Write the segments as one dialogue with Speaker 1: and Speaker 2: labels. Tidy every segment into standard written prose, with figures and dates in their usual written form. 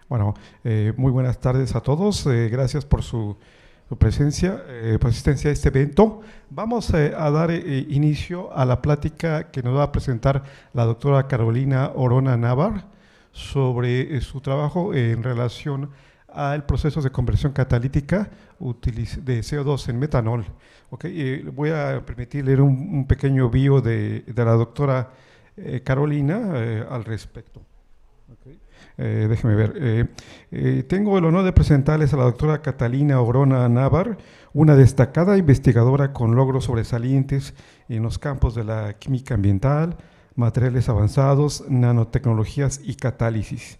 Speaker 1: Bueno, muy buenas tardes a todos. Gracias por su presencia, por asistencia a este evento. Vamos a dar inicio a la plática que nos va a presentar la doctora Carolina Orona Navar sobre su trabajo en relación al proceso de conversión catalítica de CO2 en metanol. Okay, voy a permitir leer un pequeño bio de la doctora Carolina al respecto. Okay. Déjeme ver. Tengo el honor de presentarles a la doctora Catalina Orona Navar, una destacada investigadora con logros sobresalientes en los campos de la química ambiental, materiales avanzados, nanotecnologías y catálisis.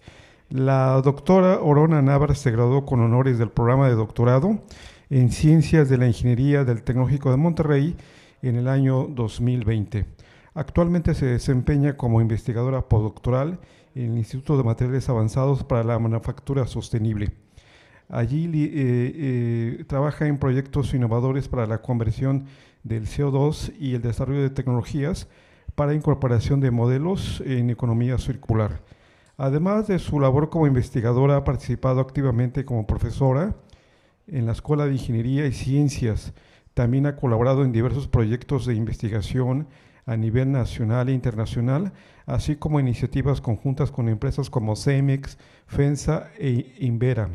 Speaker 1: La doctora Orona Navar se graduó con honores del programa de doctorado en Ciencias de la Ingeniería del Tecnológico de Monterrey en el año 2020. Actualmente se desempeña como investigadora postdoctoral en el Instituto de Materiales Avanzados para la Manufactura Sostenible. Allí trabaja en proyectos innovadores para la conversión del CO2 y el desarrollo de tecnologías para incorporación de modelos en economía circular. Además de su labor como investigadora, ha participado activamente como profesora en la Escuela de Ingeniería y Ciencias. También ha colaborado en diversos proyectos de investigación a nivel nacional e internacional, así como iniciativas conjuntas con empresas como Cemex, FENSA e Invera.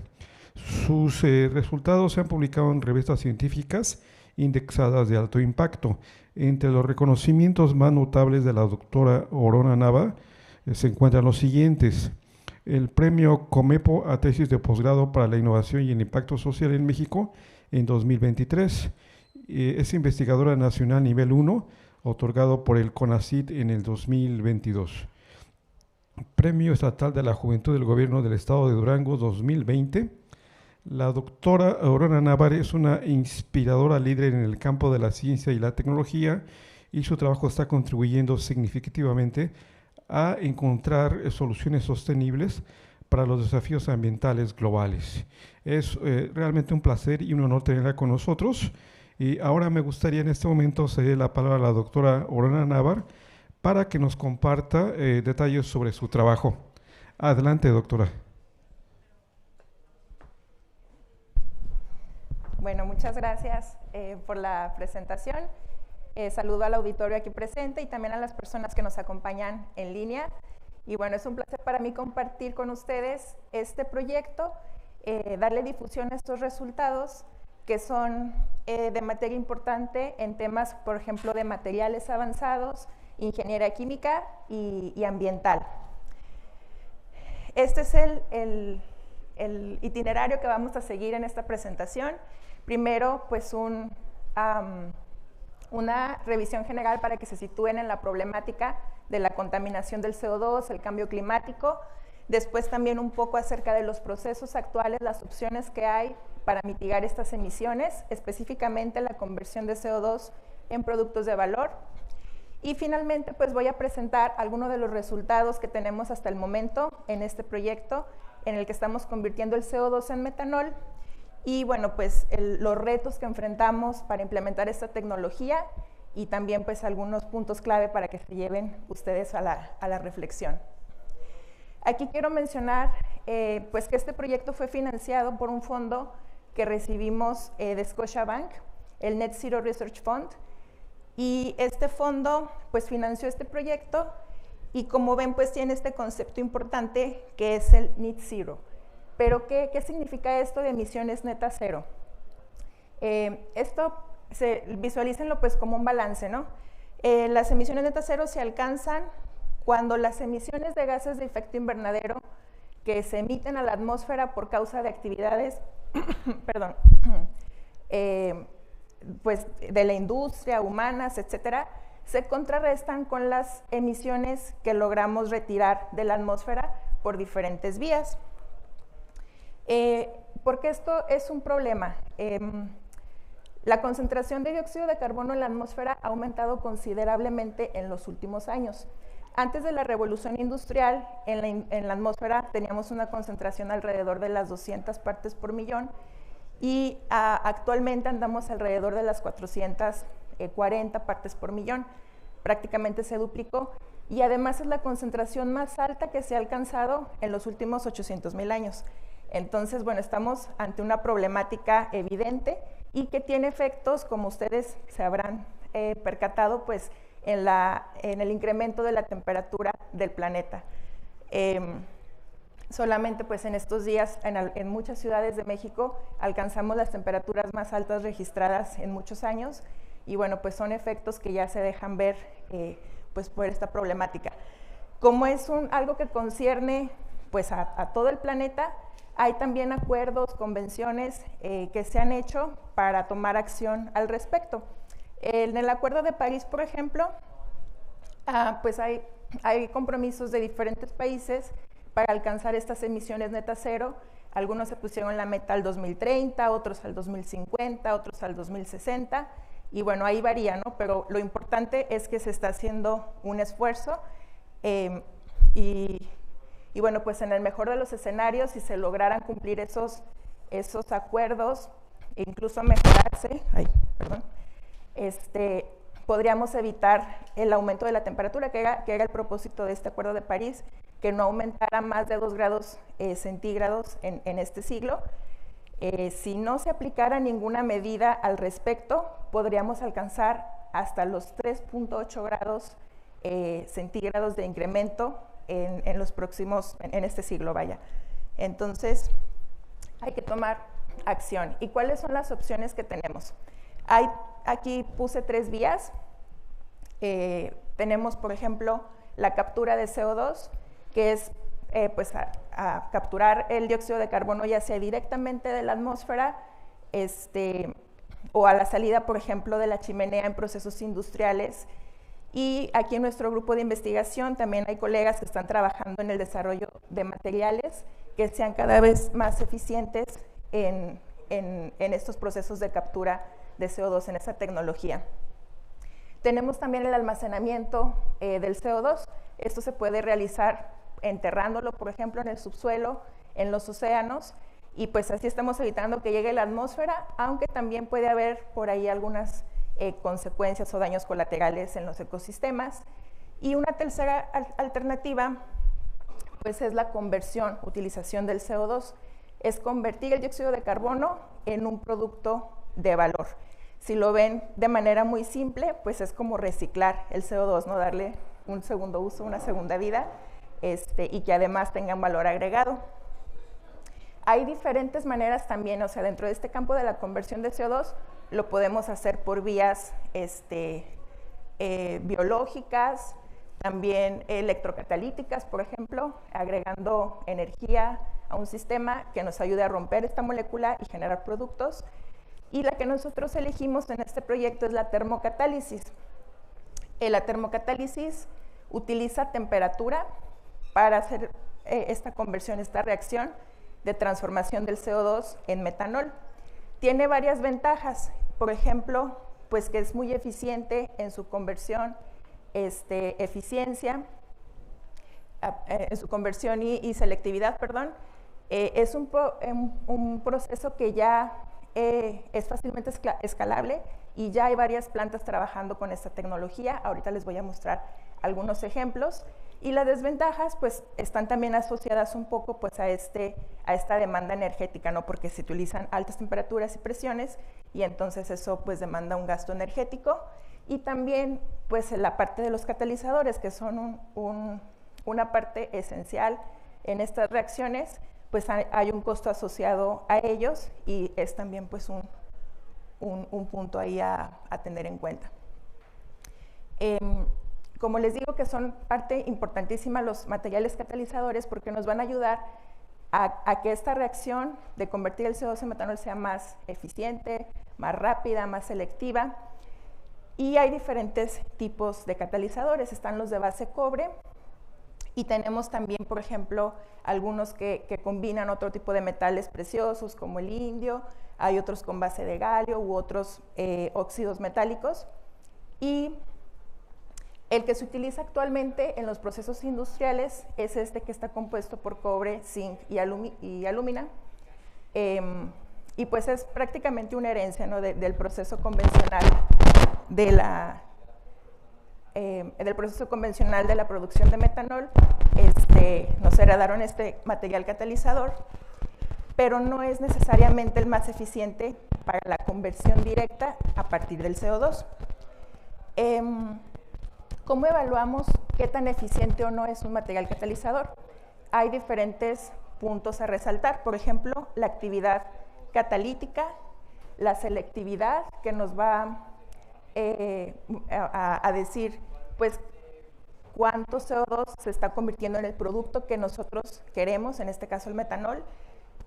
Speaker 1: Sus resultados se han publicado en revistas científicas indexadas de alto impacto. Entre los reconocimientos más notables de la doctora Orona Navar se encuentran los siguientes: el premio Comepo a tesis de posgrado para la innovación y el impacto social en México en 2023, es investigadora nacional nivel 1, otorgado por el CONACYT en el 2022. Premio Estatal de la Juventud del Gobierno del Estado de Durango 2020. La doctora Orona Navar es una inspiradora líder en el campo de la ciencia y la tecnología, y su trabajo está contribuyendo significativamente a encontrar soluciones sostenibles para los desafíos ambientales globales. Es realmente un placer y un honor tenerla con nosotros. Y ahora me gustaría en este momento ceder la palabra a la doctora Orona Navar para que nos comparta detalles sobre su trabajo. Adelante, doctora.
Speaker 2: Bueno, muchas gracias por la presentación. Saludo al auditorio aquí presente y también a las personas que nos acompañan en línea. Y bueno, es un placer para mí compartir con ustedes este proyecto, darle difusión a estos resultados que son de materia importante en temas, por ejemplo, de materiales avanzados, ingeniería química y ambiental. Este es el itinerario que vamos a seguir en esta presentación. Primero, pues una revisión general para que se sitúen en la problemática de la contaminación del CO2, el cambio climático. Después también un poco acerca de los procesos actuales, las opciones que hay para mitigar estas emisiones, específicamente la conversión de CO2 en productos de valor. Y finalmente, pues voy a presentar algunos de los resultados que tenemos hasta el momento en este proyecto, en el que estamos convirtiendo el CO2 en metanol. Y bueno, pues los retos que enfrentamos para implementar esta tecnología y también pues algunos puntos clave para que se lleven ustedes a la reflexión. Aquí quiero mencionar pues que este proyecto fue financiado por un fondo que recibimos de Scotiabank, el Net Zero Research Fund, y este fondo pues financió este proyecto y como ven pues tiene este concepto importante que es el Net Zero. Pero ¿qué significa esto de emisiones netas cero? Esto visualícenlo pues como un balance, ¿no? Las emisiones netas cero se alcanzan cuando las emisiones de gases de efecto invernadero que se emiten a la atmósfera por causa de actividades perdón, pues de la industria, humanas, etcétera, se contrarrestan con las emisiones que logramos retirar de la atmósfera por diferentes vías. Porque esto es un problema. La concentración de dióxido de carbono en la atmósfera ha aumentado considerablemente en los últimos años. Antes de la revolución industrial, en la atmósfera teníamos una concentración alrededor de las 200 partes por millón y actualmente andamos alrededor de las 440 partes por millón. Prácticamente se duplicó. y además es la concentración más alta que se ha alcanzado en los últimos 800,000 años. Entonces, bueno, estamos ante una problemática evidente y que tiene efectos, como ustedes se habrán percatado, pues en el incremento de la temperatura del planeta. Solamente pues en estos días en muchas ciudades de México alcanzamos las temperaturas más altas registradas en muchos años, y bueno, pues son efectos que ya se dejan ver pues por esta problemática. Como es algo que concierne pues a todo el planeta, hay también acuerdos, convenciones que se han hecho para tomar acción al respecto. En el Acuerdo de París, por ejemplo, pues hay compromisos de diferentes países para alcanzar estas emisiones netas cero. Algunos se pusieron la meta al 2030, otros al 2050, otros al 2060, y bueno, ahí varía, ¿no? Pero lo importante es que se está haciendo un esfuerzo, y bueno, pues en el mejor de los escenarios, si se lograran cumplir esos acuerdos, e incluso mejorarse, podríamos evitar el aumento de la temperatura, que era el propósito de este Acuerdo de París, que no aumentara más de 2 grados centígrados en este siglo. Si no se aplicara ninguna medida al respecto, podríamos alcanzar hasta los 3.8 grados centígrados de incremento en este siglo, vaya. Entonces, hay que tomar acción. ¿Y cuáles son las opciones que tenemos? Aquí puse 3 vías. Tenemos, por ejemplo, la captura de CO2, que es pues a capturar el dióxido de carbono ya sea directamente de la atmósfera o a la salida, por ejemplo, de la chimenea en procesos industriales. Y aquí en nuestro grupo de investigación también hay colegas que están trabajando en el desarrollo de materiales que sean cada vez más eficientes en estos procesos de captura de CO2, en esa tecnología. Tenemos también el almacenamiento del CO2. Esto se puede realizar enterrándolo, por ejemplo, en el subsuelo, en los océanos, y pues así estamos evitando que llegue a la atmósfera, aunque también puede haber por ahí algunas consecuencias o daños colaterales en los ecosistemas. Y una tercera alternativa pues es la conversión, utilización del CO2, es convertir el dióxido de carbono en un producto de valor. Si lo ven de manera muy simple, pues es como reciclar el CO2, ¿no? Darle un segundo uso, una segunda vida, y que además tengan valor agregado. Hay diferentes maneras también, o sea, dentro de este campo de la conversión de CO2 lo podemos hacer por vías biológicas, también electrocatalíticas, por ejemplo, agregando energía a un sistema que nos ayude a romper esta molécula y generar productos. Y la que nosotros elegimos en este proyecto es la termocatálisis. La termocatálisis utiliza temperatura para hacer esta conversión, esta reacción de transformación del CO2 en metanol. Tiene varias ventajas, por ejemplo, pues que es muy eficiente en su conversión, eficiencia, en su conversión y selectividad, perdón. Es un proceso que ya es fácilmente escalable y ya hay varias plantas trabajando con esta tecnología. Ahorita les voy a mostrar algunos ejemplos. Y las desventajas pues están también asociadas un poco pues a esta demanda energética, ¿no? Porque se utilizan altas temperaturas y presiones y entonces eso pues demanda un gasto energético. Y también pues la parte de los catalizadores, que son una parte esencial en estas reacciones, pues hay un costo asociado a ellos y es también pues un punto ahí a tener en cuenta. Como les digo, que son parte importantísima los materiales catalizadores porque nos van a ayudar a que esta reacción de convertir el CO2 en metanol sea más eficiente, más rápida, más selectiva. Y hay diferentes tipos de catalizadores. Están los de base cobre y tenemos también, por ejemplo, algunos que combinan otro tipo de metales preciosos como el indio. Hay otros con base de galio u otros óxidos metálicos. Y el que se utiliza actualmente en los procesos industriales es este que está compuesto por cobre, zinc y alúmina. Y pues es prácticamente una herencia, ¿no? del proceso convencional de del proceso convencional de la producción de metanol, nos heredaron este material catalizador, pero no es necesariamente el más eficiente para la conversión directa a partir del CO2. ¿Cómo evaluamos qué tan eficiente o no es un material catalizador? Hay diferentes puntos a resaltar, por ejemplo, la actividad catalítica, la selectividad, que nos va a decir, pues, cuánto CO2 se está convirtiendo en el producto que nosotros queremos, en este caso el metanol,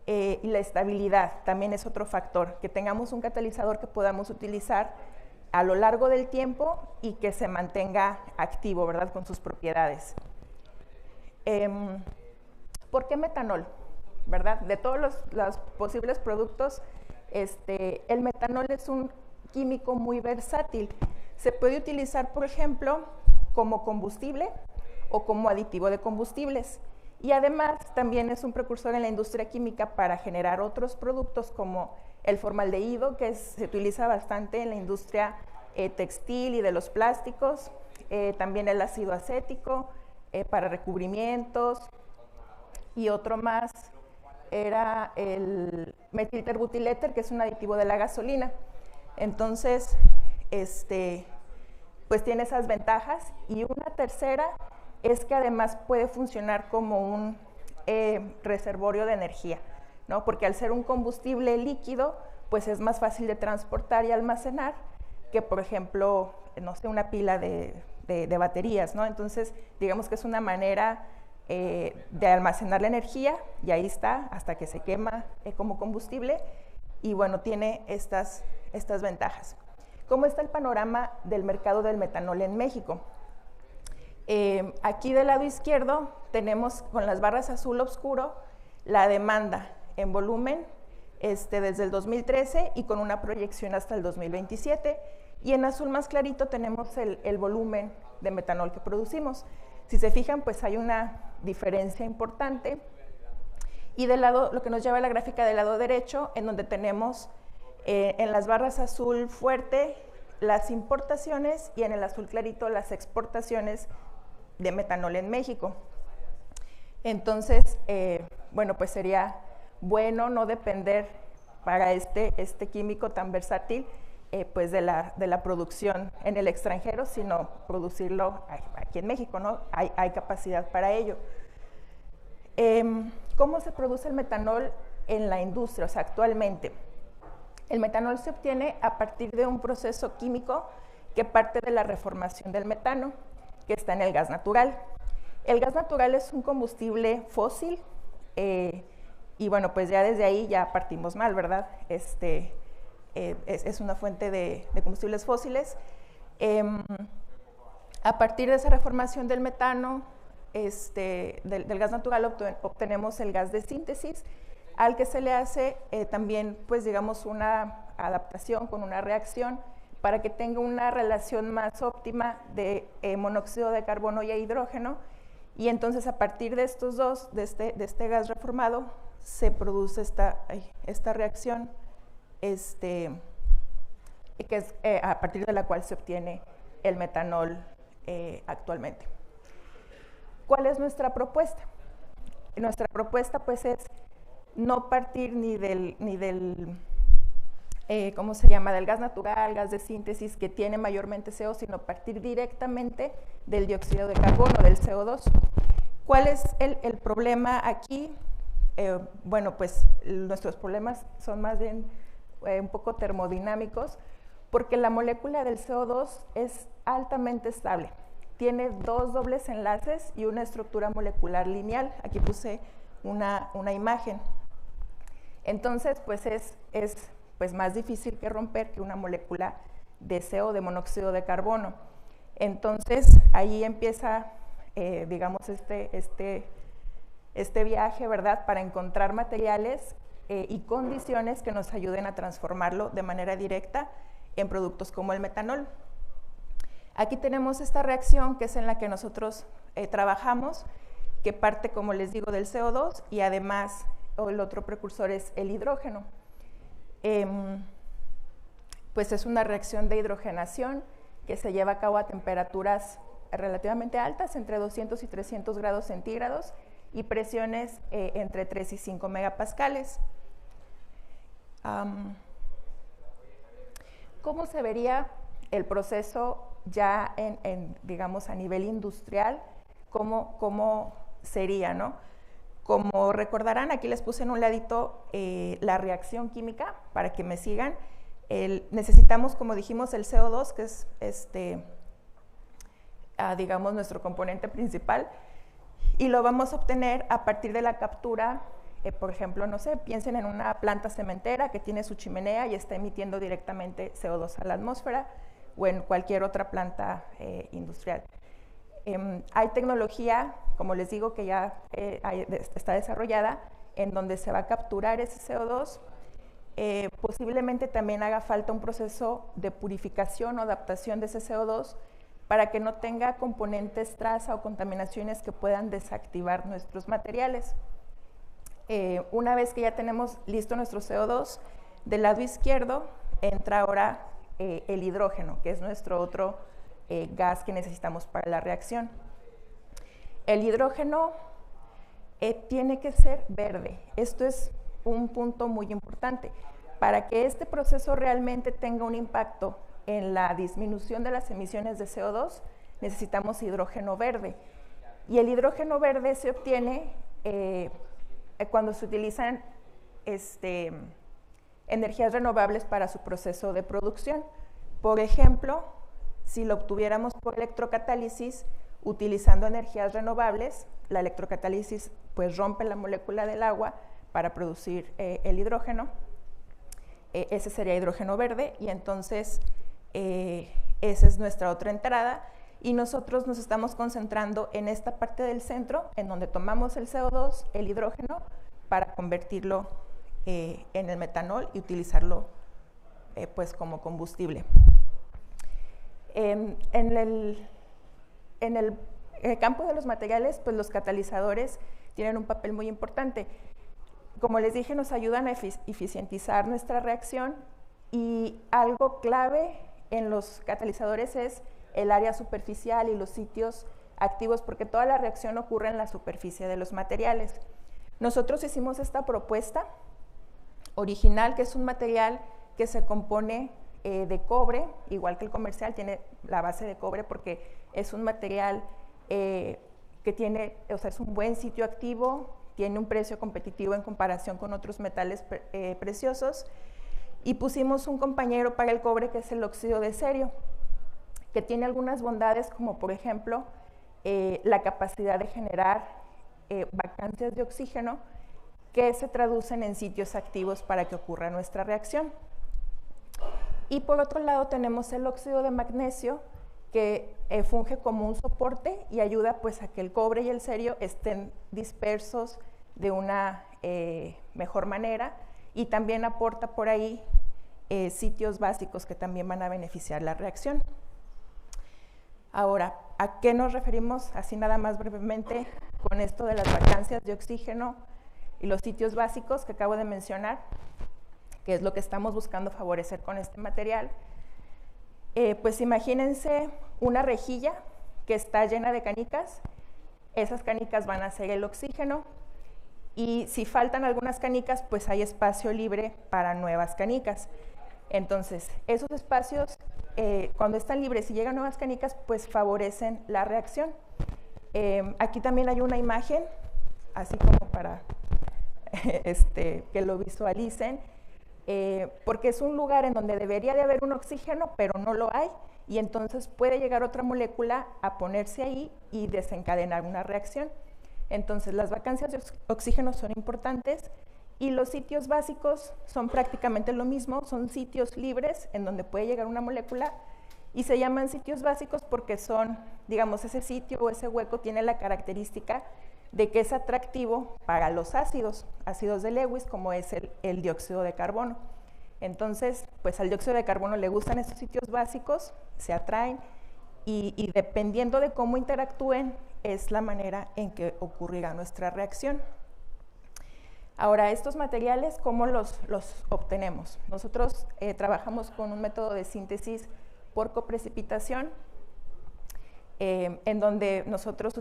Speaker 2: y la estabilidad también es otro factor, que tengamos un catalizador que podamos utilizar a lo largo del tiempo y que se mantenga activo, ¿verdad?, con sus propiedades. ¿Por qué metanol? ¿Verdad? De todos los posibles productos, el metanol es un químico muy versátil. Se puede utilizar, por ejemplo, como combustible o como aditivo de combustibles. Y además también es un precursor en la industria química para generar otros productos como el formaldehído, que se utiliza bastante en la industria textil y de los plásticos, también el ácido acético para recubrimientos, y otro más era el metilterbutiléter, que es un aditivo de la gasolina. Entonces, pues tiene esas ventajas. Y una tercera es que además puede funcionar como un reservorio de energía, ¿no? Porque al ser un combustible líquido, pues es más fácil de transportar y almacenar que, por ejemplo, no sé, una pila de baterías, ¿no? Entonces, digamos que es una manera de almacenar la energía, y ahí está, hasta que se quema como combustible, y bueno, tiene estas ventajas. ¿Cómo está el panorama del mercado del metanol en México? Aquí del lado izquierdo tenemos con las barras azul oscuro la demanda en volumen desde el 2013 y con una proyección hasta el 2027, y en azul más clarito tenemos el volumen de metanol que producimos. Si se fijan, pues hay una diferencia importante. Y del lado, lo que nos lleva a la gráfica del lado derecho, en donde tenemos en las barras azul fuerte las importaciones y en el azul clarito las exportaciones de metanol en México. Entonces, bueno, pues sería bueno no depender para este químico tan versátil pues de la producción en el extranjero, sino producirlo aquí en México, ¿no? Hay capacidad para ello. ¿Cómo se produce el metanol en la industria? O sea, actualmente, el metanol se obtiene a partir de un proceso químico que parte de la reformación del metano, que está en el gas natural. El gas natural es un combustible fósil, y bueno, pues ya desde ahí ya partimos mal, ¿verdad? Es una fuente de combustibles fósiles. A partir de esa reformación del metano, del gas natural, obtenemos el gas de síntesis, al que se le hace también, pues digamos, una adaptación con una reacción para que tenga una relación más óptima de monóxido de carbono y hidrógeno, y entonces a partir de estos dos, de este gas reformado, se produce esta reacción, que es a partir de la cual se obtiene el metanol actualmente. ¿Cuál es nuestra propuesta? Nuestra propuesta pues es no partir ni del ¿cómo se llama?, del gas natural, gas de síntesis que tiene mayormente CO, sino partir directamente del dióxido de carbono, del CO2. ¿Cuál es el problema aquí? Bueno, pues nuestros problemas son más bien un poco termodinámicos, porque la molécula del CO2 es altamente estable. Tiene dos dobles enlaces y una estructura molecular lineal. Aquí puse una imagen. Entonces, pues es pues más difícil que romper que una molécula de CO, de monóxido de carbono. Entonces, ahí empieza, digamos, este viaje, ¿verdad?, para encontrar materiales y condiciones que nos ayuden a transformarlo de manera directa en productos como el metanol. Aquí tenemos esta reacción que es en la que nosotros trabajamos, que parte, como les digo, del CO2 y además el otro precursor es el hidrógeno. Pues es una reacción de hidrogenación que se lleva a cabo a temperaturas relativamente altas, entre 200 y 300 grados centígrados, y presiones entre 3 y 5 megapascales. ¿Cómo se vería el proceso ya digamos, a nivel industrial? ¿Cómo sería, no? Como recordarán, aquí les puse en un ladito la reacción química para que me sigan. Necesitamos, como dijimos, el CO2, que es digamos, nuestro componente principal, y lo vamos a obtener a partir de la captura. Por ejemplo, no sé, piensen en una planta cementera que tiene su chimenea y está emitiendo directamente CO2 a la atmósfera, o en cualquier otra planta industrial. Hay tecnología, como les digo, que ya está desarrollada, en donde se va a capturar ese CO2. Posiblemente también haga falta un proceso de purificación o adaptación de ese CO2 para que no tenga componentes traza o contaminaciones que puedan desactivar nuestros materiales. Una vez que ya tenemos listo nuestro CO2, del lado izquierdo entra ahora el hidrógeno, que es nuestro otro gas que necesitamos para la reacción. El hidrógeno tiene que ser verde. Esto es un punto muy importante. Para que este proceso realmente tenga un impacto en la disminución de las emisiones de CO2, necesitamos hidrógeno verde. Y el hidrógeno verde se obtiene cuando se utilizan energías renovables para su proceso de producción. Por ejemplo, si lo obtuviéramos por electrocatálisis utilizando energías renovables, la electrocatálisis pues rompe la molécula del agua para producir el hidrógeno. Ese sería hidrógeno verde, y entonces esa es nuestra otra entrada, y nosotros nos estamos concentrando en esta parte del centro, en donde tomamos el CO2, el hidrógeno, para convertirlo en el metanol y utilizarlo pues como combustible. En el campo de los materiales, pues los catalizadores tienen un papel muy importante. Como les dije, nos ayudan a eficientizar nuestra reacción, y algo clave en los catalizadores es el área superficial y los sitios activos, porque toda la reacción ocurre en la superficie de los materiales. Nosotros hicimos esta propuesta original, que es un material que se compone de cobre, igual que el comercial, tiene la base de cobre porque es un material que tiene, o sea, es un buen sitio activo, tiene un precio competitivo en comparación con otros metales preciosos, y pusimos un compañero para el cobre, que es el óxido de cerio, que tiene algunas bondades, como por ejemplo la capacidad de generar vacancias de oxígeno que se traducen en sitios activos para que ocurra nuestra reacción. Y por otro lado tenemos el óxido de magnesio, que funge como un soporte y ayuda pues a que el cobre y el cerio estén dispersos de una mejor manera, y también aporta por ahí sitios básicos que también van a beneficiar la reacción. Ahora, ¿a qué nos referimos, así nada más brevemente, con esto de las vacancias de oxígeno y los sitios básicos que acabo de mencionar, que es lo que estamos buscando favorecer con este material? Pues imagínense una rejilla que está llena de canicas. Esas canicas van a ser el oxígeno, y si faltan algunas canicas, pues hay espacio libre para nuevas canicas. Entonces, esos espacios, cuando están libres y llegan nuevas canicas, pues favorecen la reacción. Aquí también hay una imagen, así como para que lo visualicen, porque es un lugar en donde debería de haber un oxígeno, pero no lo hay, y entonces puede llegar otra molécula a ponerse ahí y desencadenar una reacción. Entonces, las vacancias de oxígeno son importantes, y los sitios básicos son prácticamente lo mismo, son sitios libres en donde puede llegar una molécula, y se llaman sitios básicos porque son, digamos, ese sitio o ese hueco tiene la característica de que es atractivo para los ácidos de Lewis, como es el dióxido de carbono. Entonces, pues al dióxido de carbono le gustan estos sitios básicos, se atraen, y dependiendo de cómo interactúen, es la manera en que ocurrirá nuestra reacción. Ahora, estos materiales, ¿cómo los obtenemos? Nosotros trabajamos con un método de síntesis por coprecipitación, en donde nosotros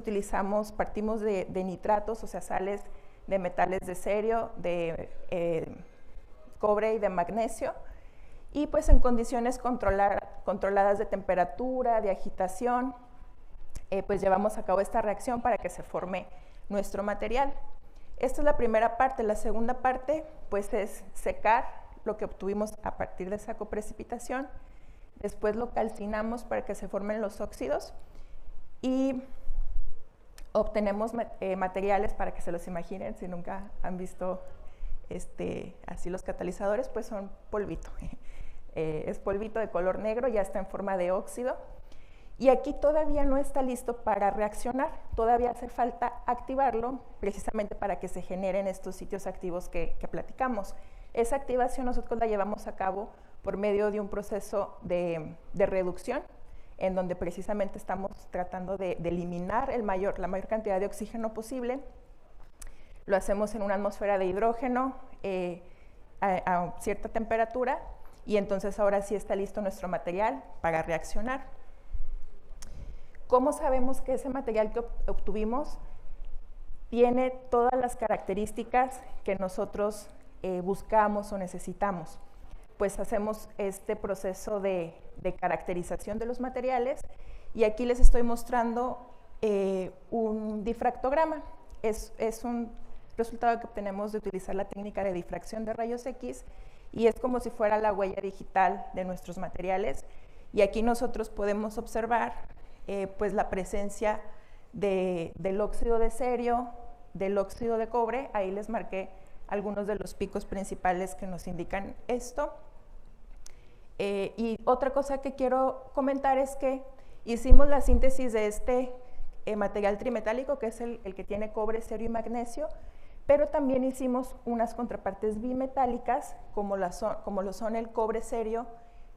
Speaker 2: partimos de nitratos, o sea, sales de metales de cerio, de cobre y de magnesio, y pues en condiciones controladas de temperatura, de agitación, pues llevamos a cabo esta reacción para que se forme nuestro material. Esta es la primera parte. La segunda parte pues es secar lo que obtuvimos a partir de esa coprecipitación. Después lo calcinamos para que se formen los óxidos y obtenemos materiales, para que se los imaginen, si nunca han visto así los catalizadores, pues son polvito. Es polvito de color negro, ya está en forma de óxido. Y aquí todavía no está listo para reaccionar, todavía hace falta activarlo precisamente para que se generen estos sitios activos que platicamos. Esa activación nosotros la llevamos a cabo por medio de un proceso de reducción, en donde precisamente estamos tratando de eliminar la mayor cantidad de oxígeno posible. Lo hacemos en una atmósfera de hidrógeno a cierta temperatura, y entonces ahora sí está listo nuestro material para reaccionar. ¿Cómo sabemos que ese material que obtuvimos tiene todas las características que nosotros buscamos o necesitamos? Pues hacemos este proceso de caracterización de los materiales, y aquí les estoy mostrando un difractograma. Es un resultado que obtenemos de utilizar la técnica de difracción de rayos X, y es como si fuera la huella digital de nuestros materiales, y aquí nosotros podemos observar pues la presencia del óxido de cerio, del óxido de cobre. Ahí les marqué algunos de los picos principales que nos indican esto. Y otra cosa que quiero comentar es que hicimos la síntesis de este material trimetálico, que es el que tiene cobre, cerio y magnesio, pero también hicimos unas contrapartes bimetálicas, como lo son el cobre cerio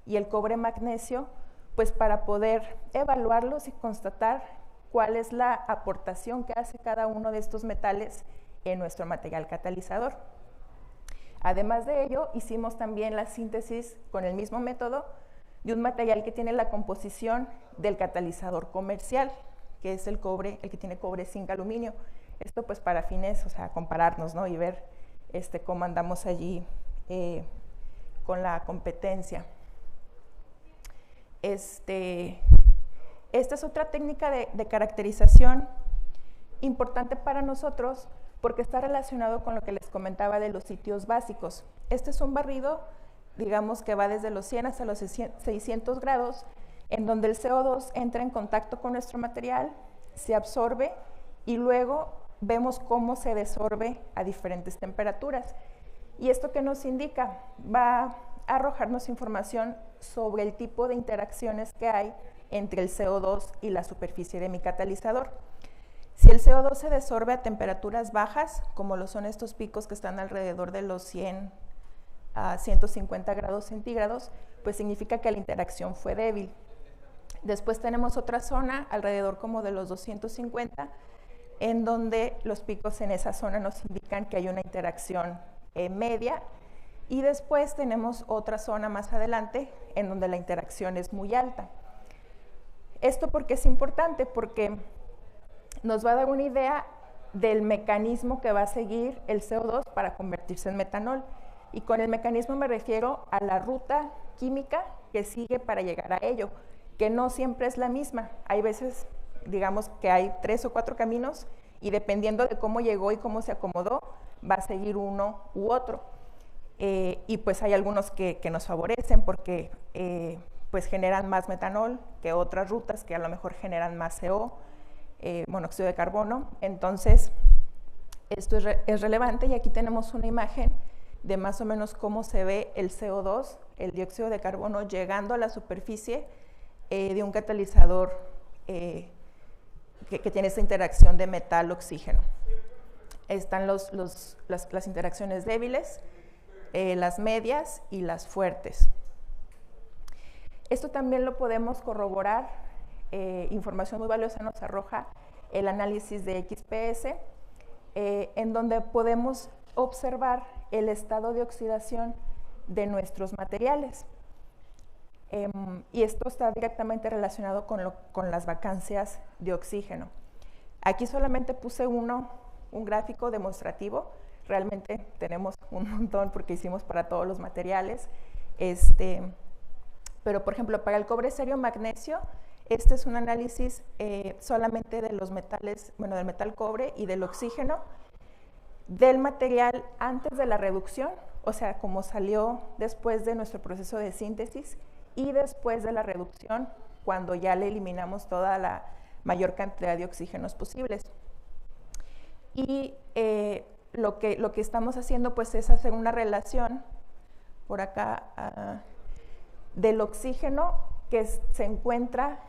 Speaker 2: y el cobre magnesio, pues para poder evaluarlos y constatar cuál es la aportación que hace cada uno de estos metales en nuestro material catalizador. Además de ello, hicimos también la síntesis con el mismo método de un material que tiene la composición del catalizador comercial, que es el cobre, el que tiene cobre, zinc, aluminio. Esto pues para fines, o sea, compararnos, ¿no? Y ver cómo andamos allí con la competencia. Esta es otra técnica de caracterización importante para nosotros, porque está relacionado con lo que les comentaba de los sitios básicos. Este es un barrido, digamos, que va desde los 100 hasta los 600 grados, en donde el CO2 entra en contacto con nuestro material, se absorbe y luego vemos cómo se desorbe a diferentes temperaturas. ¿Y esto qué nos indica? Va a arrojarnos información sobre el tipo de interacciones que hay entre el CO2 y la superficie de mi catalizador. Si el CO2 se desorbe a temperaturas bajas, como lo son estos picos que están alrededor de los 100 a 150 grados centígrados, pues significa que la interacción fue débil. Después tenemos otra zona alrededor como de los 250, en donde los picos en esa zona nos indican que hay una interacción media, y después tenemos otra zona más adelante en donde la interacción es muy alta. ¿Esto por qué es importante? Porque nos va a dar una idea del mecanismo que va a seguir el CO2 para convertirse en metanol. Y con el mecanismo me refiero a la ruta química que sigue para llegar a ello, que no siempre es la misma. Hay veces, digamos, que hay 3 o 4 caminos, y dependiendo de cómo llegó y cómo se acomodó, va a seguir uno u otro. Y pues hay algunos que nos favorecen porque pues generan más metanol que otras rutas que a lo mejor generan más CO, monóxido de carbono. Entonces, esto es relevante, y aquí tenemos una imagen de más o menos cómo se ve el CO2, el dióxido de carbono, llegando a la superficie de un catalizador que tiene esta interacción de metal-oxígeno. Están las interacciones débiles, las medias y las fuertes. Esto también lo podemos corroborar. Información muy valiosa nos arroja el análisis de XPS, en donde podemos observar el estado de oxidación de nuestros materiales. Y esto está directamente relacionado con las vacancias de oxígeno. Aquí solamente puse un gráfico demostrativo. Realmente tenemos un montón porque hicimos para todos los materiales. Pero, por ejemplo, para el cobre, cerio, magnesio, este es un análisis solamente de los metales, bueno, del metal cobre y del oxígeno, del material antes de la reducción, o sea, como salió después de nuestro proceso de síntesis, y después de la reducción, cuando ya le eliminamos toda la mayor cantidad de oxígenos posibles. Y lo que estamos haciendo pues es hacer una relación, por acá, del oxígeno que se encuentra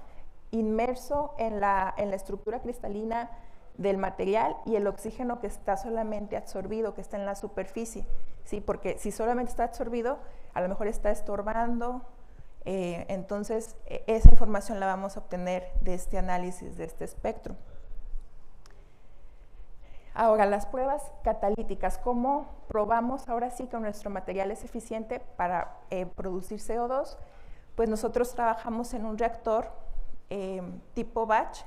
Speaker 2: inmerso en la estructura cristalina del material y el oxígeno que está solamente absorbido, que está en la superficie, ¿sí? Porque si solamente está absorbido, a lo mejor está estorbando, entonces esa información la vamos a obtener de este análisis, de este espectro. Ahora, las pruebas catalíticas, ¿cómo probamos ahora sí que nuestro material es eficiente para producir CO2? Pues nosotros trabajamos en un reactor tipo batch,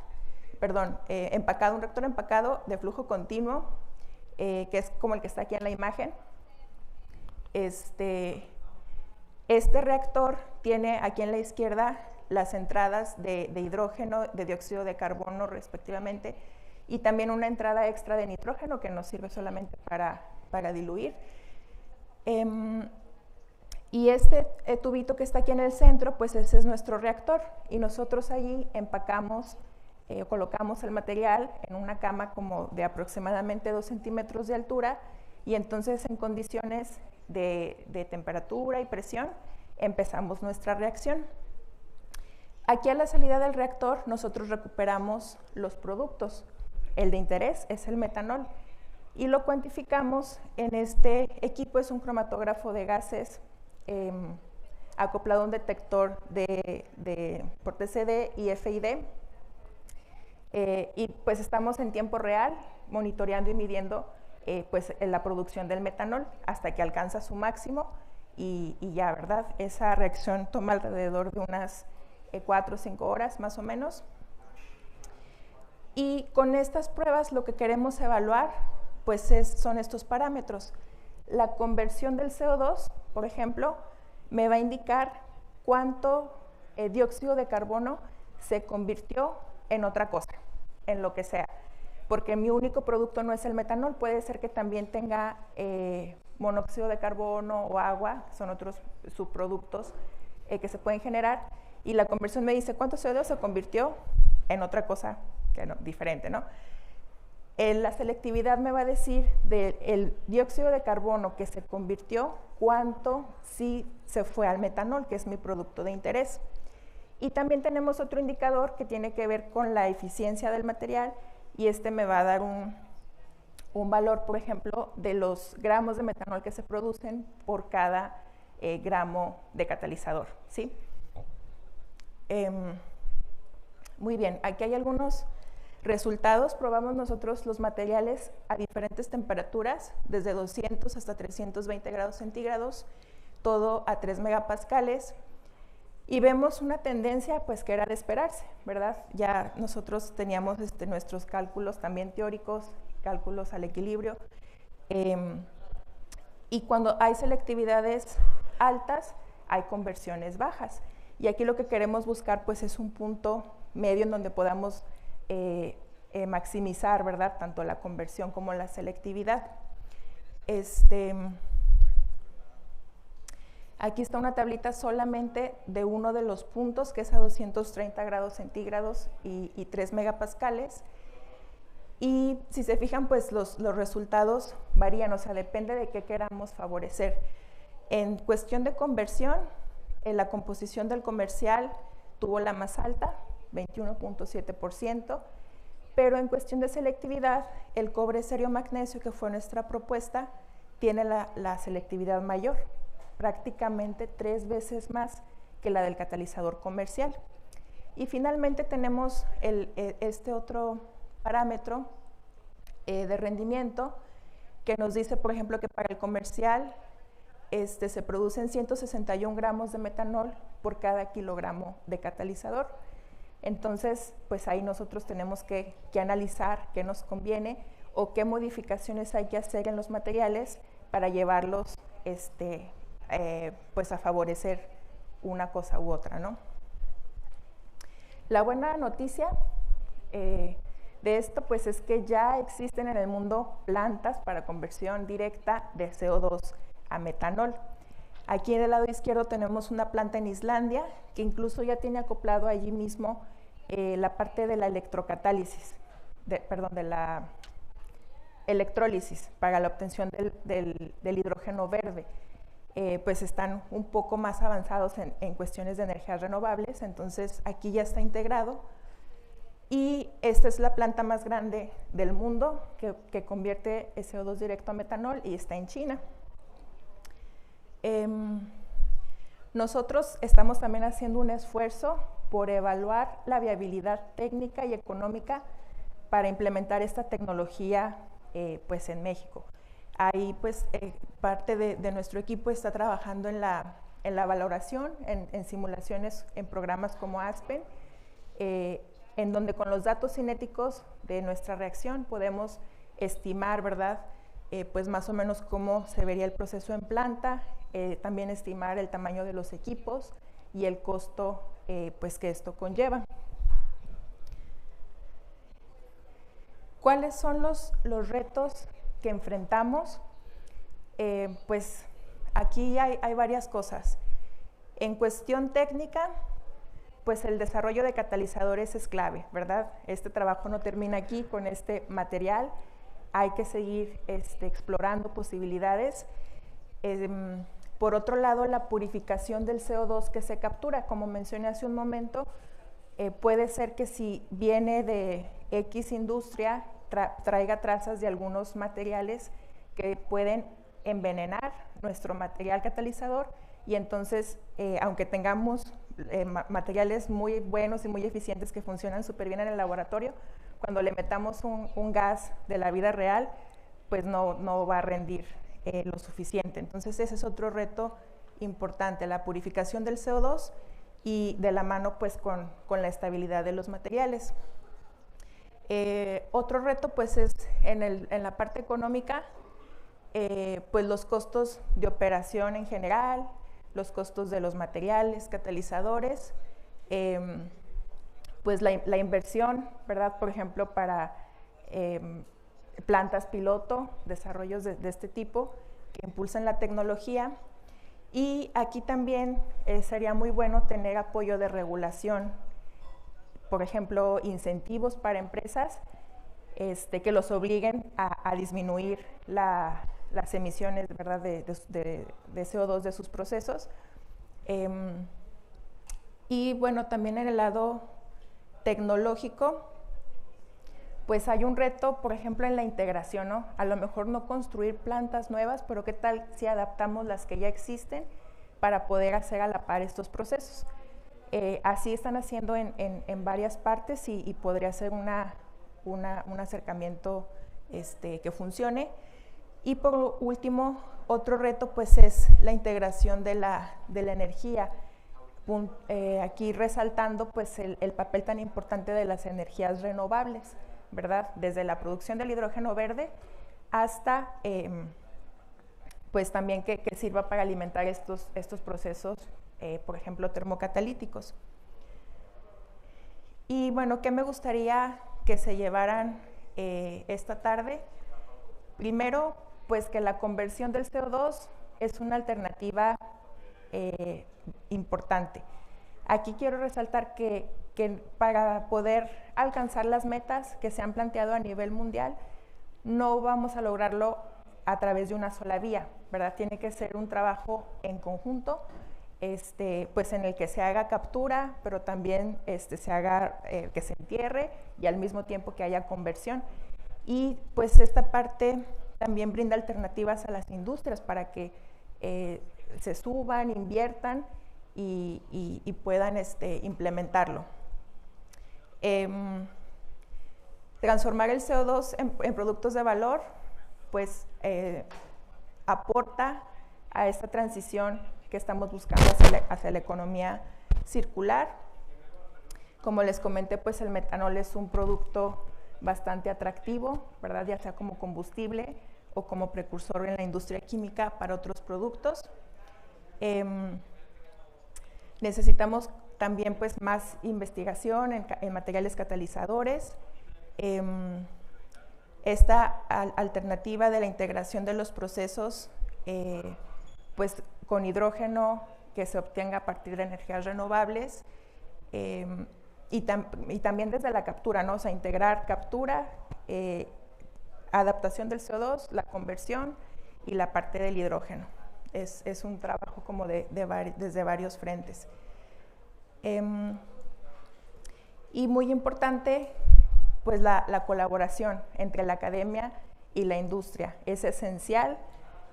Speaker 2: empacado, un reactor empacado de flujo continuo, que es como el que está aquí en la imagen. Este reactor tiene aquí en la izquierda las entradas de hidrógeno, de dióxido de carbono respectivamente, y también una entrada extra de nitrógeno que nos sirve solamente para diluir. Y este tubito que está aquí en el centro, pues ese es nuestro reactor, y nosotros allí empacamos, colocamos el material en una cama como de aproximadamente 2 centímetros de altura, y entonces en condiciones de temperatura y presión empezamos nuestra reacción. Aquí a la salida del reactor nosotros recuperamos los productos. El de interés es el metanol y lo cuantificamos en este equipo. Es un cromatógrafo de gases acoplado a un detector por TCD y FID, y pues estamos en tiempo real monitoreando y midiendo pues la producción del metanol hasta que alcanza su máximo y ya, ¿verdad? Esa reacción toma alrededor de unas 4 o 5 horas más o menos. Y con estas pruebas lo que queremos evaluar pues son estos parámetros. La conversión del CO2, por ejemplo, me va a indicar cuánto dióxido de carbono se convirtió en otra cosa, en lo que sea. Porque mi único producto no es el metanol, puede ser que también tenga monóxido de carbono o agua, son otros subproductos que se pueden generar, y la conversión me dice cuánto CO2 se convirtió en otra cosa diferente, ¿no? La selectividad me va a decir del dióxido de carbono que se convirtió, cuánto sí se fue al metanol, que es mi producto de interés. Y también tenemos otro indicador que tiene que ver con la eficiencia del material, y este me va a dar un valor, por ejemplo, de los gramos de metanol que se producen por cada gramo de catalizador, ¿sí? Muy bien, aquí hay algunos resultados. Probamos nosotros los materiales a diferentes temperaturas, desde 200 hasta 320 grados centígrados, todo a 3 megapascales, y vemos una tendencia pues que era de esperarse, ¿verdad? Ya nosotros teníamos nuestros cálculos también teóricos, cálculos al equilibrio, y cuando hay selectividades altas, hay conversiones bajas. Y aquí lo que queremos buscar pues es un punto medio en donde podamos maximizar, ¿verdad?, tanto la conversión como la selectividad. Aquí está una tablita solamente de uno de los puntos, que es a 230 grados centígrados y 3 megapascales. Y si se fijan, pues los resultados varían, o sea, depende de qué queramos favorecer. En cuestión de conversión, la composición del comercial tuvo la más alta, 21.7%, pero en cuestión de selectividad, el cobre cerio magnesio, que fue nuestra propuesta, tiene la selectividad mayor, prácticamente 3 veces más que la del catalizador comercial. Y finalmente tenemos este otro parámetro de rendimiento que nos dice, por ejemplo, que para el comercial se producen 161 gramos de metanol por cada kilogramo de catalizador. Entonces, pues ahí nosotros tenemos que analizar qué nos conviene o qué modificaciones hay que hacer en los materiales para llevarlos pues a favorecer una cosa u otra, ¿no? La buena noticia de esto pues es que ya existen en el mundo plantas para conversión directa de CO2 a metanol. Aquí en el lado izquierdo tenemos una planta en Islandia que incluso ya tiene acoplado allí mismo la parte de la electrocatálisis, de la electrólisis para la obtención del hidrógeno verde. Pues están un poco más avanzados en cuestiones de energías renovables, entonces aquí ya está integrado. Y esta es la planta más grande del mundo que convierte CO2 directo a metanol y está en China. Nosotros estamos también haciendo un esfuerzo por evaluar la viabilidad técnica y económica para implementar esta tecnología pues en México. Ahí pues parte de nuestro equipo está trabajando en la valoración, en simulaciones, en programas como Aspen, en donde con los datos cinéticos de nuestra reacción podemos estimar, ¿verdad? Pues más o menos cómo se vería el proceso en planta, también estimar el tamaño de los equipos y el costo pues que esto conlleva. ¿Cuáles son los retos que enfrentamos? Pues aquí hay varias cosas. En cuestión técnica, pues el desarrollo de catalizadores es clave, ¿verdad? Este trabajo no termina aquí con este material, hay que seguir explorando posibilidades. Por otro lado, la purificación del CO2 que se captura, como mencioné hace un momento, puede ser que si viene de X industria, traiga trazas de algunos materiales que pueden envenenar nuestro material catalizador y entonces, aunque tengamos materiales muy buenos y muy eficientes que funcionan súper bien en el laboratorio, cuando le metamos un gas de la vida real, pues no va a rendir lo suficiente. Entonces ese es otro reto importante, la purificación del CO2 y de la mano pues con la estabilidad de los materiales. Otro reto pues es en la parte económica, pues los costos de operación en general, los costos de los materiales, catalizadores, pues la inversión, ¿verdad? Por ejemplo, para plantas piloto, desarrollos de este tipo que impulsan la tecnología. Y aquí también sería muy bueno tener apoyo de regulación, por ejemplo, incentivos para empresas que los obliguen a disminuir las emisiones, ¿verdad? de CO2 de sus procesos. Y bueno, también en el lado tecnológico, pues hay un reto, por ejemplo, en la integración, ¿no? A lo mejor no construir plantas nuevas, pero ¿qué tal si adaptamos las que ya existen para poder hacer a la par estos procesos? Así están haciendo en varias partes y podría ser un acercamiento que funcione. Y por último, otro reto pues es la integración de la energía. Aquí resaltando pues el papel tan importante de las energías renovables, ¿verdad? Desde la producción del hidrógeno verde hasta pues también que sirva para alimentar estos procesos, por ejemplo, termocatalíticos. Y bueno, ¿qué me gustaría que se llevaran esta tarde? Primero, pues que la conversión del CO2 es una alternativa importante. Aquí quiero resaltar que para poder alcanzar las metas que se han planteado a nivel mundial, no vamos a lograrlo a través de una sola vía, ¿verdad? Tiene que ser un trabajo en conjunto, pues en el que se haga captura, pero también se haga que se entierre y al mismo tiempo que haya conversión. Y pues esta parte también brinda alternativas a las industrias para que se suban, inviertan y puedan implementarlo. Transformar el CO2 en productos de valor, pues aporta a esta transición que estamos buscando hacia la economía circular. Como les comenté, pues el metanol es un producto bastante atractivo, ¿verdad? Ya sea como combustible o como precursor en la industria química para otros productos. Necesitamos también pues más investigación en materiales catalizadores. Esta alternativa de la integración de los procesos pues con hidrógeno que se obtenga a partir de energías renovables y también desde la captura, ¿no? O sea, integrar captura, adaptación del CO2, la conversión y la parte del hidrógeno. Es un trabajo como desde varios frentes. Y muy importante, pues la colaboración entre la academia y la industria es esencial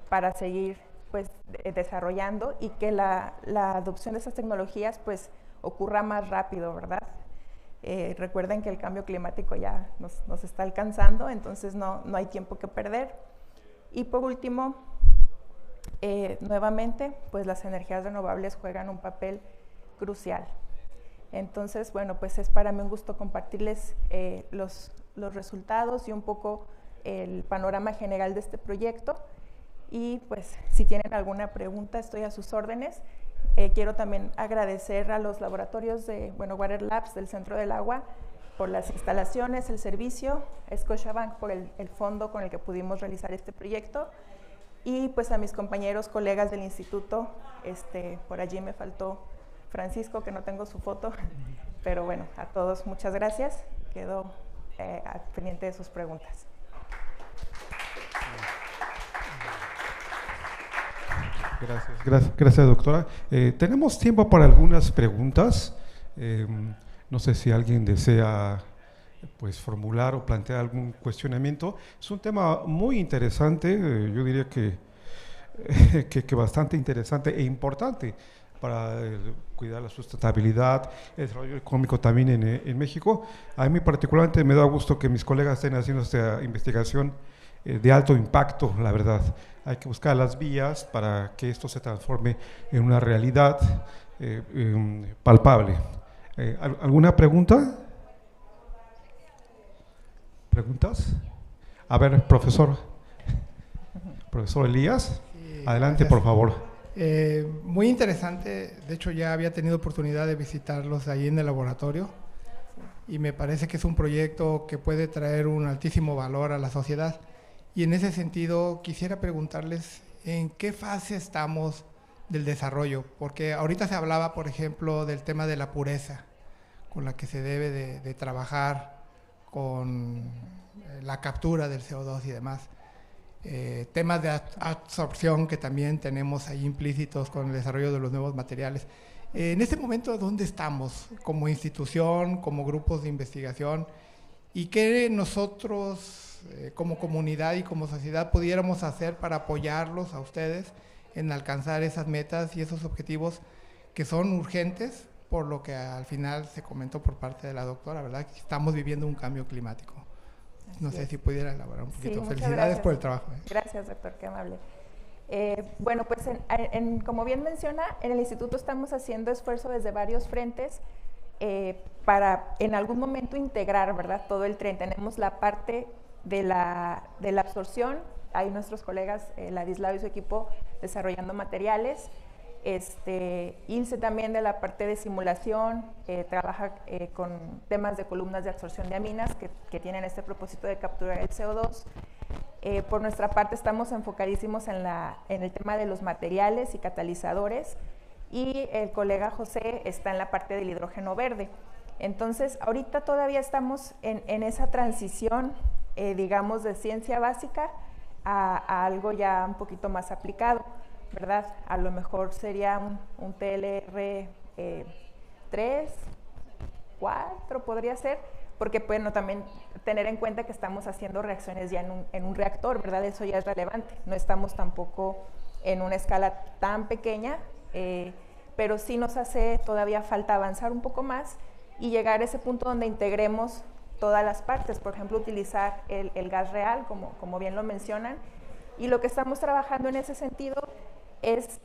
Speaker 2: para seguir pues desarrollando y que la adopción de estas tecnologías pues ocurra más rápido, ¿verdad? Recuerden que el cambio climático ya nos está alcanzando, entonces no hay tiempo que perder. Y por último, nuevamente, pues las energías renovables juegan un papel crucial. Entonces, bueno, pues es para mí un gusto compartirles los resultados y un poco el panorama general de este proyecto. Y pues si tienen alguna pregunta, estoy a sus órdenes. Quiero también agradecer a los laboratorios de Water Labs del Centro del Agua por las instalaciones, el servicio, a Scotiabank por el fondo con el que pudimos realizar este proyecto y pues a mis compañeros, colegas del instituto, por allí me faltó Francisco, que no tengo su foto, pero bueno, a todos muchas gracias, quedo pendiente de sus preguntas.
Speaker 1: Gracias, doctora. Tenemos tiempo para algunas preguntas. No sé si alguien desea pues formular o plantear algún cuestionamiento. Es un tema muy interesante, yo diría que bastante interesante e importante para cuidar la sustentabilidad, el desarrollo económico también en México. A mí particularmente me da gusto que mis colegas estén haciendo esta investigación de alto impacto, la verdad. Hay que buscar las vías para que esto se transforme en una realidad palpable. ¿Alguna pregunta? ¿Preguntas? A ver, profesor Elías, sí, adelante, gracias. Por favor.
Speaker 3: Muy interesante, de hecho ya había tenido oportunidad de visitarlos ahí en el laboratorio y me parece que es un proyecto que puede traer un altísimo valor a la sociedad. Y en ese sentido quisiera preguntarles en qué fase estamos del desarrollo, porque ahorita se hablaba, por ejemplo, del tema de la pureza con la que se debe de trabajar con la captura del CO2 y demás. Temas de absorción que también tenemos ahí implícitos con el desarrollo de los nuevos materiales. En este momento, ¿dónde estamos como institución, como grupos de investigación? ¿Y qué nosotros como comunidad y como sociedad pudiéramos hacer para apoyarlos a ustedes en alcanzar esas metas y esos objetivos que son urgentes, por lo que al final se comentó por parte de la doctora, ¿verdad? Que estamos viviendo un cambio climático. No sé si pudiera elaborar un poquito. Sí, felicidades por el trabajo.
Speaker 2: Gracias, doctor, qué amable. Bueno, pues como bien menciona, en el instituto estamos haciendo esfuerzo desde varios frentes para en algún momento integrar, ¿verdad?, todo el tren. Tenemos la parte de la absorción, hay nuestros colegas, Ladislao y su equipo, desarrollando materiales. Ilse también de la parte de simulación, trabaja con temas de columnas de absorción de aminas que tienen este propósito de capturar el CO2. Por nuestra parte estamos enfocadísimos en el tema de los materiales y catalizadores y el colega José está en la parte del hidrógeno verde. Entonces, ahorita todavía estamos en esa transición, digamos, de ciencia básica a algo ya un poquito más aplicado, ¿verdad? A lo mejor sería un TLR 3, 4 podría ser, porque bueno, también tener en cuenta que estamos haciendo reacciones ya en un reactor, ¿verdad? Eso ya es relevante, no estamos tampoco en una escala tan pequeña, pero sí nos hace todavía falta avanzar un poco más y llegar a ese punto donde integremos todas las partes, por ejemplo, utilizar el gas real, como bien lo mencionan, y lo que estamos trabajando en ese sentido es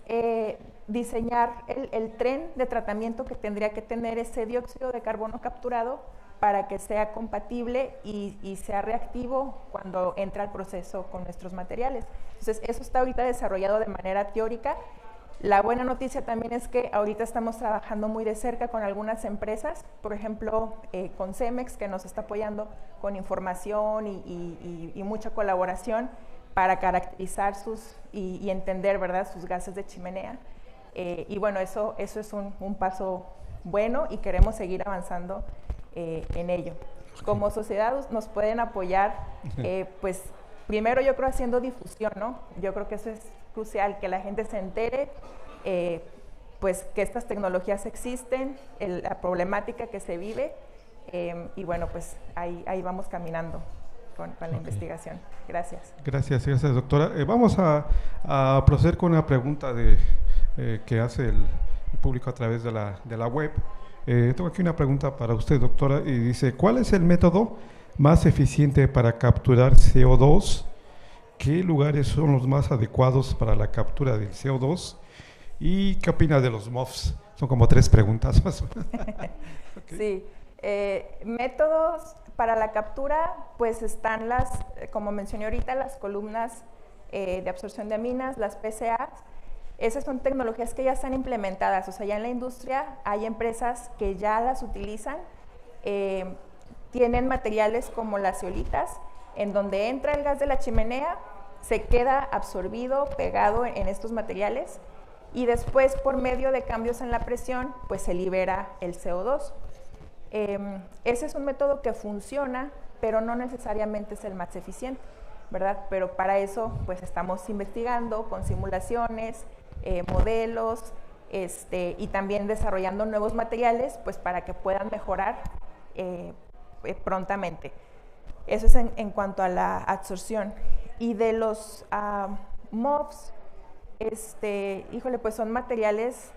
Speaker 2: diseñar el tren de tratamiento que tendría que tener ese dióxido de carbono capturado para que sea compatible y sea reactivo cuando entra al proceso con nuestros materiales. Entonces, eso está ahorita desarrollado de manera teórica. La buena noticia también es que ahorita estamos trabajando muy de cerca con algunas empresas, por ejemplo, con Cemex, que nos está apoyando con información y mucha colaboración para caracterizar y entender, ¿verdad?, sus gases de chimenea. Y bueno, eso es un paso bueno y queremos seguir avanzando en ello. Como sociedad nos pueden apoyar, pues primero yo creo haciendo difusión, ¿no? Yo creo que eso es crucial, que la gente se entere, pues que estas tecnologías existen, la problemática que se vive, y bueno, pues ahí vamos caminando con la investigación. Gracias.
Speaker 1: Gracias, doctora. Vamos a proceder con una pregunta que hace el público a través de la web. Tengo aquí una pregunta para usted, doctora, y dice, ¿cuál es el método más eficiente para capturar CO2? ¿Qué lugares son los más adecuados para la captura del CO2? ¿Y qué opina de los MOFs? Son como 3 preguntas más o menos. Okay.
Speaker 2: Sí, métodos para la captura, pues están como mencioné ahorita, las columnas de absorción de aminas, las PCAs. Esas son tecnologías que ya están implementadas, o sea, ya en la industria hay empresas que ya las utilizan, tienen materiales como las zeolitas, en donde entra el gas de la chimenea, se queda absorbido, pegado en estos materiales, y después por medio de cambios en la presión, pues se libera el CO2. Ese es un método que funciona, pero no necesariamente es el más eficiente, ¿verdad? Pero para eso, pues estamos investigando con simulaciones, modelos, y también desarrollando nuevos materiales, pues para que puedan mejorar prontamente. Eso es en cuanto a la absorción. Y de los MOFs, híjole, pues son materiales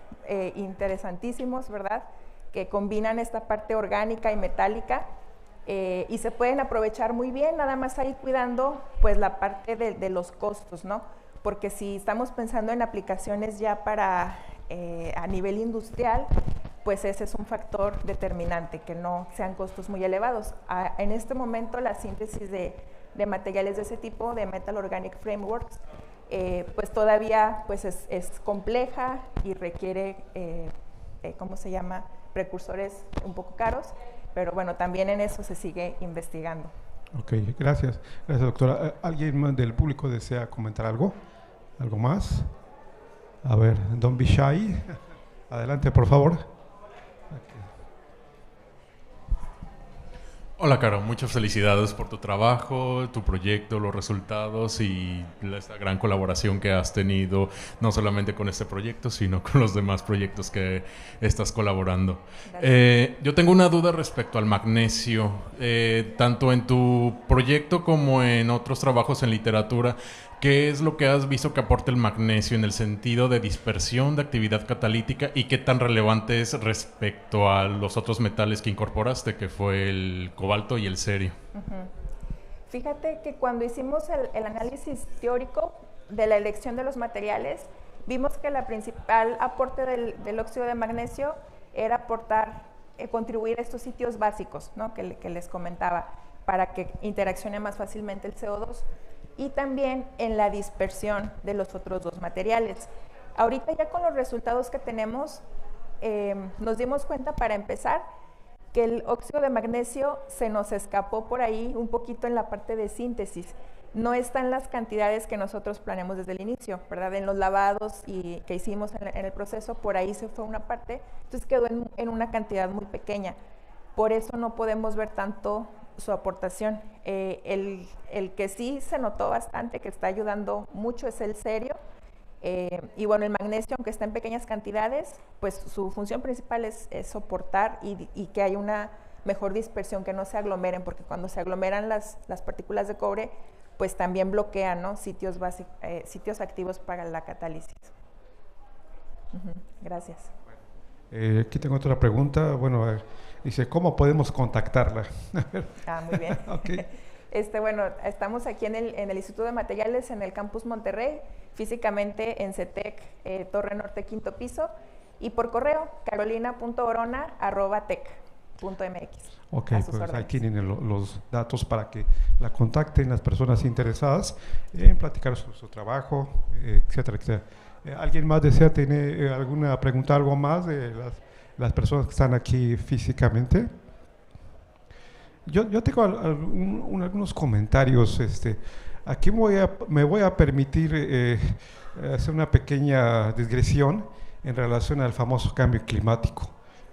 Speaker 2: interesantísimos, ¿verdad?, que combinan esta parte orgánica y metálica, y se pueden aprovechar muy bien, nada más ahí cuidando pues la parte de los costos, ¿no? Porque si estamos pensando en aplicaciones ya para a nivel industrial, pues ese es un factor determinante, que no sean costos muy elevados. En este momento la síntesis de materiales de ese tipo, de Metal Organic Frameworks, pues todavía pues es compleja y requiere, ¿cómo se llama?, precursores un poco caros, pero bueno, también en eso se sigue investigando.
Speaker 1: Ok, gracias. Gracias, doctora. ¿Alguien más del público desea comentar algo? ¿Algo más? A ver, don't be shy. Adelante, por favor.
Speaker 4: Hola, Caro. Muchas felicidades por tu trabajo, tu proyecto, los resultados y esta gran colaboración que has tenido, no solamente con este proyecto, sino con los demás proyectos que estás colaborando. Yo tengo una duda respecto al magnesio. Tanto en tu proyecto como en otros trabajos en literatura, ¿qué es lo que has visto que aporta el magnesio en el sentido de dispersión, de actividad catalítica, y qué tan relevante es respecto a los otros metales que incorporaste, que fue el cobalto y el cerio?
Speaker 2: Fíjate que cuando hicimos el análisis teórico de la elección de los materiales, vimos que la principal aporte del óxido de magnesio era contribuir a estos sitios básicos, ¿no?, que les comentaba, para que interaccione más fácilmente el CO2. Y también en la dispersión de los otros 2 materiales. Ahorita ya con los resultados que tenemos, nos dimos cuenta, para empezar, que el óxido de magnesio se nos escapó por ahí un poquito en la parte de síntesis. No están las cantidades que nosotros planeamos desde el inicio, ¿verdad? En los lavados que hicimos en el proceso, por ahí se fue una parte, entonces quedó en una cantidad muy pequeña. Por eso no podemos ver tanto su aportación. El que sí se notó bastante, que está ayudando mucho, es el cerio. Y bueno, el magnesio, aunque está en pequeñas cantidades, pues su función principal es soportar y que haya una mejor dispersión, que no se aglomeren, porque cuando se aglomeran las partículas de cobre, pues también bloquean, ¿no?, sitios activos para la catálisis. Gracias.
Speaker 1: Aquí tengo otra pregunta. Bueno, dice, ¿cómo podemos contactarla?
Speaker 2: Muy bien.
Speaker 1: Okay.
Speaker 2: Bueno, estamos aquí en el Instituto de Materiales, en el Campus Monterrey, físicamente en CETEC, Torre Norte, quinto piso, y por correo, carolina.orona@tec.mx.
Speaker 1: Ok, pues ahí tienen los datos para que la contacten las personas interesadas en platicar sobre su trabajo, etcétera, etcétera. ¿Alguien más desea tener alguna pregunta, algo más de las personas que están aquí físicamente? Yo tengo algunos comentarios. Aquí me voy a permitir hacer una pequeña digresión en relación al famoso cambio climático.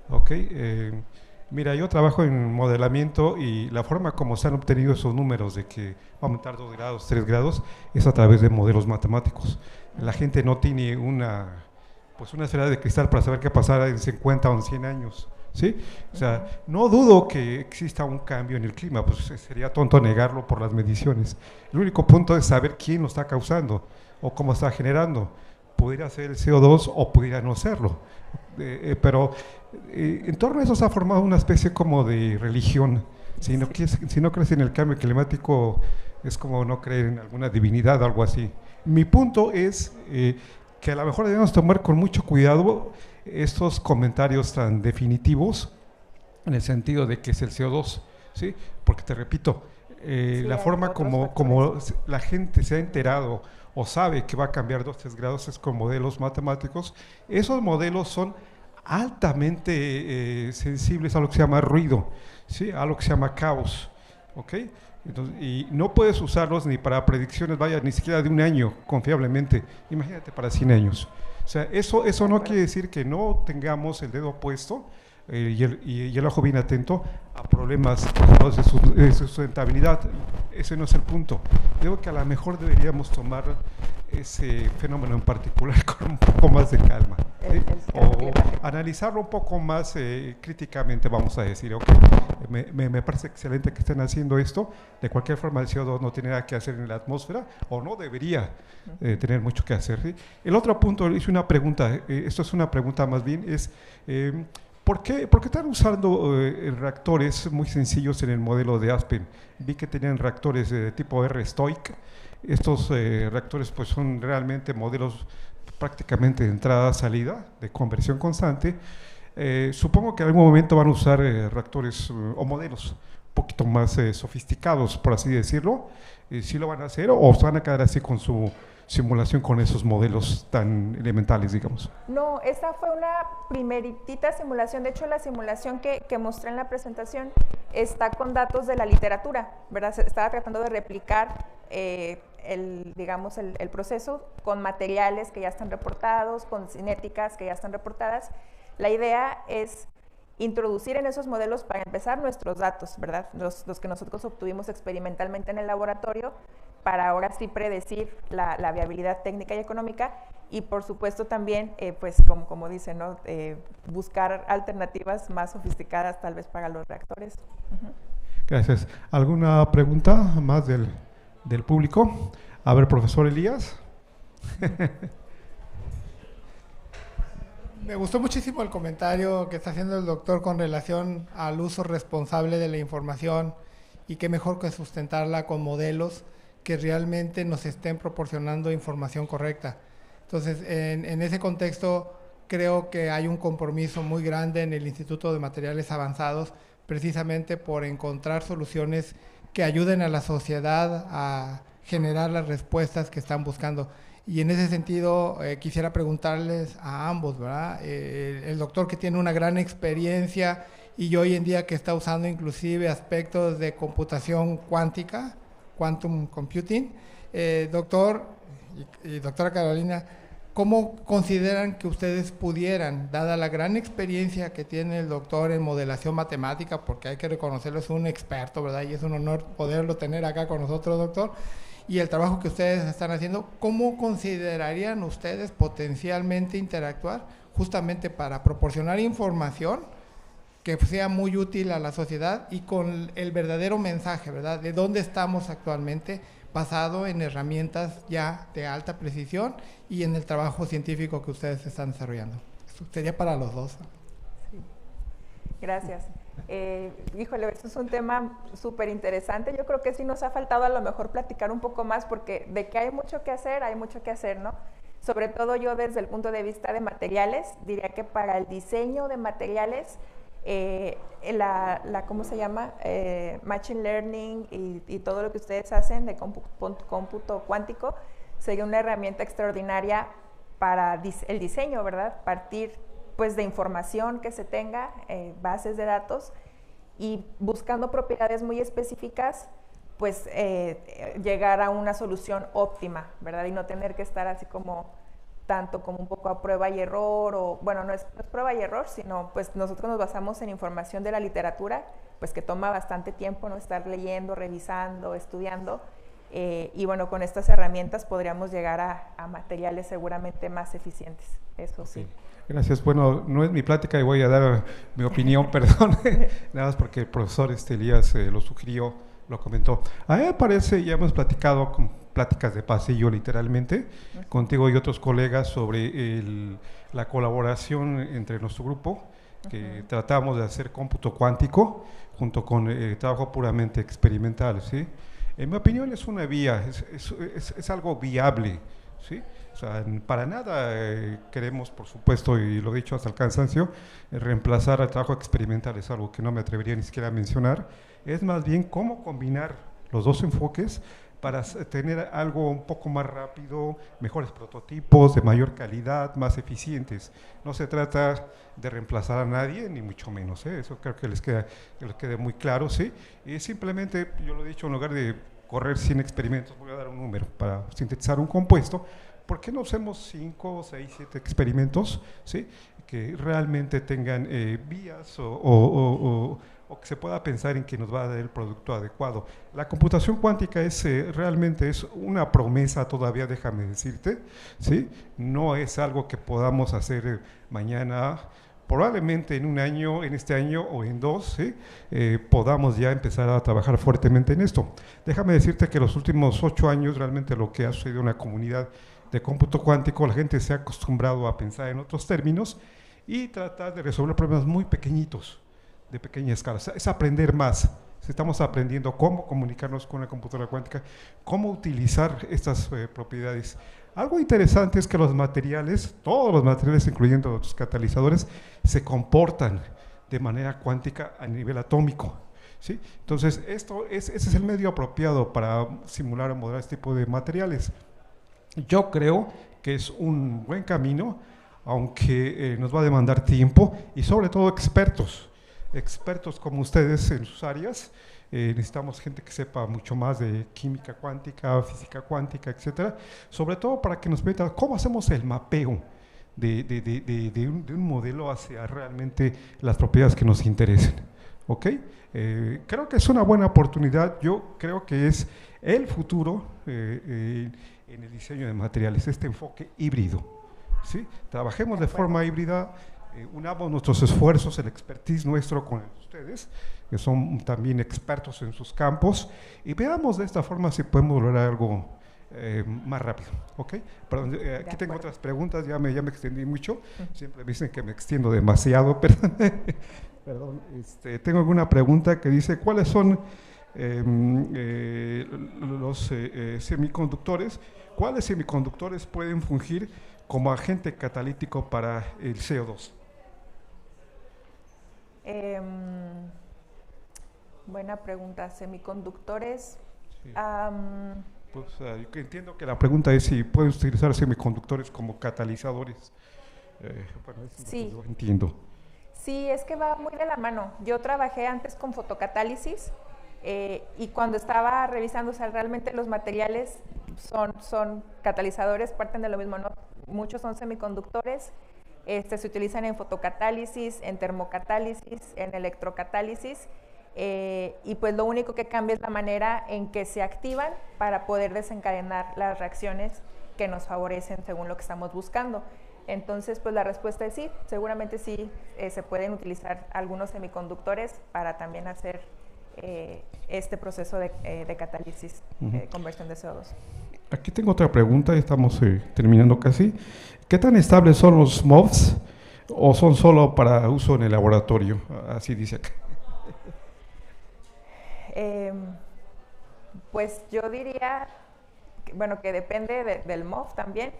Speaker 1: ¿Okay? Mira, yo trabajo en modelamiento y la forma como se han obtenido esos números de que va a aumentar 2 grados, 3 grados, es a través de modelos matemáticos. La gente no tiene una esfera de cristal para saber qué pasará en 50 o en 100 años. ¿Sí? O sea, no dudo que exista un cambio en el clima, pues sería tonto negarlo por las mediciones. El único punto es saber quién lo está causando o cómo está generando. Pudiera ser el CO2 o pudiera no serlo. Pero en torno a eso se ha formado una especie como de religión. Si no crees en el cambio climático, es como no creer en alguna divinidad o algo así. Mi punto es que a lo mejor debemos tomar con mucho cuidado estos comentarios tan definitivos en el sentido de que es el CO2, ¿sí? Porque te repito, la forma como la gente se ha enterado o sabe que va a cambiar 2-3 grados es con modelos matemáticos. Esos modelos son altamente sensibles a lo que se llama ruido, ¿sí? A lo que se llama caos, ¿ok? Entonces, y no puedes usarlos ni para predicciones, ni siquiera de un año, confiablemente. Imagínate para 100 años. O sea, eso no quiere decir que no tengamos el dedo puesto y el ojo bien atento a problemas de sustentabilidad. Ese no es el punto. Creo que a lo mejor deberíamos tomar ese fenómeno en particular con un poco más de calma, ¿sí? O analizarlo un poco más críticamente, vamos a decir. Okay, me parece excelente que estén haciendo esto. De cualquier forma, el CO2 no tiene nada que hacer en la atmósfera, o no debería tener mucho que hacer, ¿sí? El otro punto, hice una pregunta, esto es una pregunta más bien, es ¿por qué están usando reactores muy sencillos en el modelo de Aspen? Vi que tenían reactores de tipo R-Stoic. Estos reactores pues son realmente modelos prácticamente de entrada-salida, de conversión constante. Supongo que en algún momento van a usar reactores o modelos un poquito más sofisticados, por así decirlo. ¿Sí lo van a hacer o se van a quedar así con su simulación con esos modelos tan elementales, digamos?
Speaker 2: No, esta fue una primeritita simulación. De hecho, la simulación que mostré en la presentación está con datos de la literatura, ¿verdad? Estaba tratando de replicar el proceso con materiales que ya están reportados, con cinéticas que ya están reportadas. La idea es introducir en esos modelos, para empezar, nuestros datos, ¿verdad? Los que nosotros obtuvimos experimentalmente en el laboratorio, para ahora sí predecir la viabilidad técnica y económica, y por supuesto también, pues como dicen, ¿no? Buscar alternativas más sofisticadas tal vez para los reactores.
Speaker 1: Gracias. ¿Alguna pregunta más del público? A ver, profesor Elías.
Speaker 3: Me gustó muchísimo el comentario que está haciendo el doctor con relación al uso responsable de la información, y qué mejor que sustentarla con modelos que realmente nos estén proporcionando información correcta. Entonces, en ese contexto, creo que hay un compromiso muy grande en el Instituto de Materiales Avanzados, precisamente por encontrar soluciones que ayuden a la sociedad a generar las respuestas que están buscando. Y en ese sentido, quisiera preguntarles a ambos, ¿verdad? El doctor, que tiene una gran experiencia y hoy en día que está usando inclusive aspectos de computación cuántica, quantum computing. Doctor y doctora Carolina, ¿cómo consideran que ustedes pudieran, dada la gran experiencia que tiene el doctor en modelación matemática, porque hay que reconocerlo, es un experto, ¿verdad? Y es un honor poderlo tener acá con nosotros, doctor, y el trabajo que ustedes están haciendo, ¿cómo considerarían ustedes potencialmente interactuar justamente para proporcionar información que sea muy útil a la sociedad y con el verdadero mensaje, ¿verdad? De dónde estamos actualmente, basado en herramientas ya de alta precisión y en el trabajo científico que ustedes están desarrollando? Eso sería para los dos.
Speaker 2: Sí. Gracias. Híjole, esto es un tema súper interesante. Yo creo que sí nos ha faltado a lo mejor platicar un poco más, porque de que hay mucho que hacer, ¿no? Sobre todo yo desde el punto de vista de materiales, diría que para el diseño de materiales, ¿cómo se llama? Machine Learning y todo lo que ustedes hacen de cómputo cuántico sería una herramienta extraordinaria para el diseño, ¿verdad? Partir pues de información que se tenga, bases de datos, y buscando propiedades muy específicas, pues llegar a una solución óptima, ¿verdad? Y no tener que estar así como tanto como un poco a prueba y error, o bueno, no es prueba y error, sino pues nosotros nos basamos en información de la literatura, pues que toma bastante tiempo, ¿no? Estar leyendo, revisando, estudiando, y bueno, con estas herramientas podríamos llegar a materiales seguramente más eficientes, eso sí.
Speaker 1: Gracias. Bueno, no es mi plática y voy a dar mi opinión, perdón, nada más porque el profesor Elías lo sugirió, lo comentó. A mí me parece, ya hemos platicado con pláticas de pasillo literalmente, contigo y otros colegas sobre la colaboración entre nuestro grupo, que tratamos de hacer cómputo cuántico junto con trabajo puramente experimental, ¿sí? En mi opinión es una vía, es algo viable, ¿sí? O sea, para nada queremos, por supuesto, y lo he dicho hasta el cansancio, reemplazar al trabajo experimental, es algo que no me atrevería ni siquiera a mencionar, es más bien cómo combinar los dos enfoques para tener algo un poco más rápido, mejores prototipos, de mayor calidad, más eficientes. No se trata de reemplazar a nadie, ni mucho menos, eso creo que les quede muy claro, ¿sí? Y simplemente, yo lo he dicho, en lugar de correr 100 experimentos, voy a dar un número para sintetizar un compuesto. ¿Por qué no hacemos 5, 6, 7 experimentos, ¿sí? Que realmente tengan vías o que se pueda pensar en que nos va a dar el producto adecuado? La computación cuántica realmente es una promesa todavía, déjame decirte, ¿sí? No es algo que podamos hacer mañana. Probablemente en un año, en este año o en 2, ¿sí? Podamos ya empezar a trabajar fuertemente en esto. Déjame decirte que los últimos 8 años realmente lo que ha sucedido en la comunidad de cómputo cuántico, la gente se ha acostumbrado a pensar en otros términos y tratar de resolver problemas muy pequeñitos, de pequeña escala. Es aprender más. Estamos aprendiendo cómo comunicarnos con la computadora cuántica, cómo utilizar estas propiedades. Algo interesante es que los materiales, todos los materiales, incluyendo los catalizadores, se comportan de manera cuántica a nivel atómico, ¿sí? Entonces, ese es el medio apropiado para simular o modelar este tipo de materiales. Yo creo que es un buen camino, aunque nos va a demandar tiempo y sobre todo expertos como ustedes en sus áreas. Necesitamos gente que sepa mucho más de química cuántica, física cuántica, etcétera, sobre todo para que nos permita cómo hacemos el mapeo de un modelo hacia realmente las propiedades que nos interesen, ¿ok? Creo que es una buena oportunidad. Yo creo que es el futuro en el diseño de materiales, este enfoque híbrido, ¿sí? Trabajemos de forma híbrida, unamos nuestros esfuerzos, el expertise nuestro con ustedes, que son también expertos en sus campos, y veamos de esta forma si podemos lograr algo más rápido, ¿ok? Perdón, aquí tengo otras preguntas, ya me extendí mucho, siempre me dicen que me extiendo demasiado, perdón. Perdón, tengo alguna pregunta que dice, ¿cuáles son los semiconductores? ¿Cuáles semiconductores pueden fungir como agente catalítico para el CO2?
Speaker 2: Buena pregunta. Semiconductores.
Speaker 1: Sí. Pues, yo entiendo que la pregunta es si pueden utilizar semiconductores como catalizadores. Bueno, eso
Speaker 2: sí.
Speaker 1: es lo que yo entiendo.
Speaker 2: Sí, es que va muy de la mano. Yo trabajé antes con fotocatálisis y cuando estaba revisando, o sea, realmente los materiales son catalizadores, parten de lo mismo, ¿no? Muchos son semiconductores, se utilizan en fotocatálisis, en termocatálisis, en electrocatálisis, y pues lo único que cambia es la manera en que se activan para poder desencadenar las reacciones que nos favorecen según lo que estamos buscando. Entonces, pues la respuesta es sí, seguramente sí se pueden utilizar algunos semiconductores para también hacer este proceso de catálisis, conversión de CO2.
Speaker 1: Aquí tengo otra pregunta, estamos terminando casi. ¿Qué tan estables son los MOVs o son solo para uso en el laboratorio? Así dice acá.
Speaker 2: Pues yo diría, bueno, que depende del MOF también.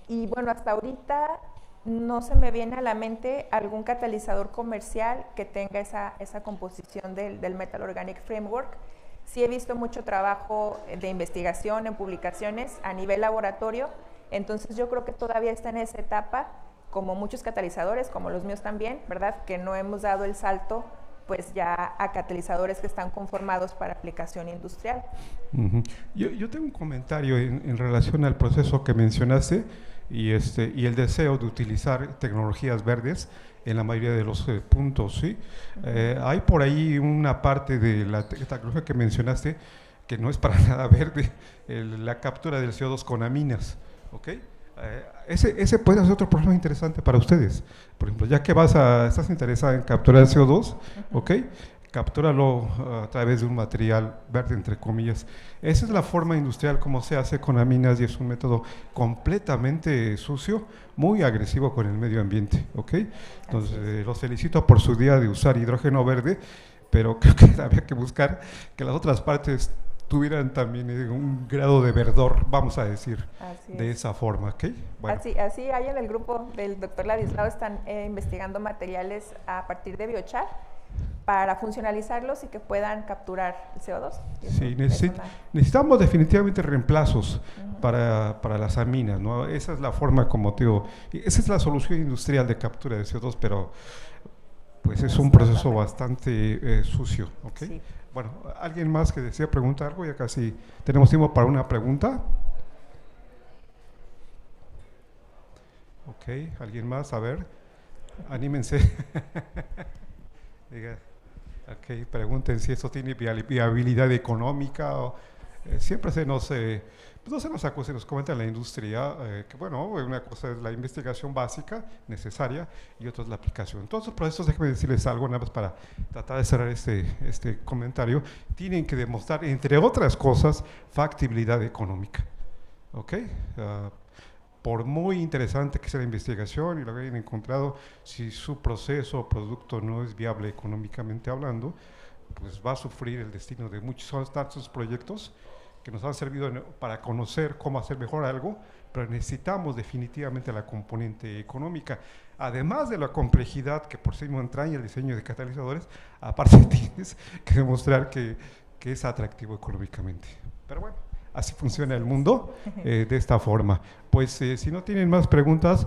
Speaker 2: Y bueno, hasta ahorita no se me viene a la mente algún catalizador comercial que tenga esa composición del Metal Organic Framework. Sí he visto mucho trabajo de investigación en publicaciones a nivel laboratorio, entonces yo creo que todavía está en esa etapa, como muchos catalizadores, como los míos también, ¿verdad? Que no hemos dado el salto pues ya a catalizadores que están conformados para aplicación industrial.
Speaker 1: Yo tengo un comentario en relación al proceso que mencionaste y el deseo de utilizar tecnologías verdes en la mayoría de los puntos, ¿sí? Hay por ahí una parte de la tecnología que mencionaste que no es para nada verde, la captura del CO2 con aminas, ¿ok? Ese puede ser otro problema interesante para ustedes. Por ejemplo, ya que estás interesada en capturar el CO2, ¿ok? Captúralo a través de un material verde, entre comillas. Esa es la forma industrial como se hace con aminas y es un método completamente sucio, muy agresivo con el medio ambiente, ¿ok? Entonces, los felicito por su día de usar hidrógeno verde, pero creo que había que buscar que las otras partes tuvieran también un grado de verdor, vamos a decir, de esa forma, ¿ok?
Speaker 2: Bueno. Así hay en el grupo del doctor Ladislao, están investigando materiales a partir de biochar para funcionalizarlos y que puedan capturar el CO2.
Speaker 1: Sí, necesitamos definitivamente reemplazos para las aminas, ¿no? Esa es la forma, como te digo, esa es la solución industrial de captura de CO2, pero pues es un proceso bastante sucio, ¿ok? Sí. Bueno, ¿alguien más que desea preguntar algo? Ya casi tenemos tiempo para una pregunta. Ok, ¿alguien más? A ver, anímense. Diga, ok, pregunten si esto tiene viabilidad económica. Siempre no se nos acusa, nos comenta en la industria que bueno, una cosa es la investigación básica, necesaria, y otra es la aplicación. Todos los procesos, déjenme decirles algo, nada más para tratar de cerrar este comentario, tienen que demostrar, entre otras cosas, factibilidad económica. ¿Ok? Por muy interesante que sea la investigación y lo que hayan encontrado, si su proceso o producto no es viable económicamente hablando, pues va a sufrir el destino de muchos tantos proyectos que nos han servido para conocer cómo hacer mejor algo, pero necesitamos definitivamente la componente económica. Además de la complejidad que por sí mismo entraña el diseño de catalizadores, aparte tienes que demostrar que es atractivo económicamente. Pero bueno, así funciona el mundo de esta forma. Pues si no tienen más preguntas,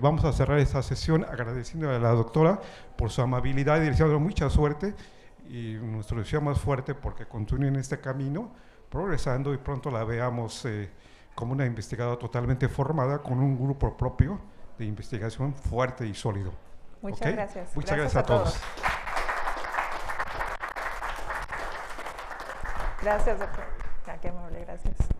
Speaker 1: vamos a cerrar esta sesión agradeciendo a la doctora por su amabilidad y deseándole mucha suerte y nuestro deseo más fuerte porque continúe en este camino, progresando y pronto la veamos como una investigadora totalmente formada con un grupo propio de investigación fuerte y sólido.
Speaker 2: Muchas gracias.
Speaker 1: Muchas gracias a todos.
Speaker 2: Gracias, doctor. Qué amable, gracias.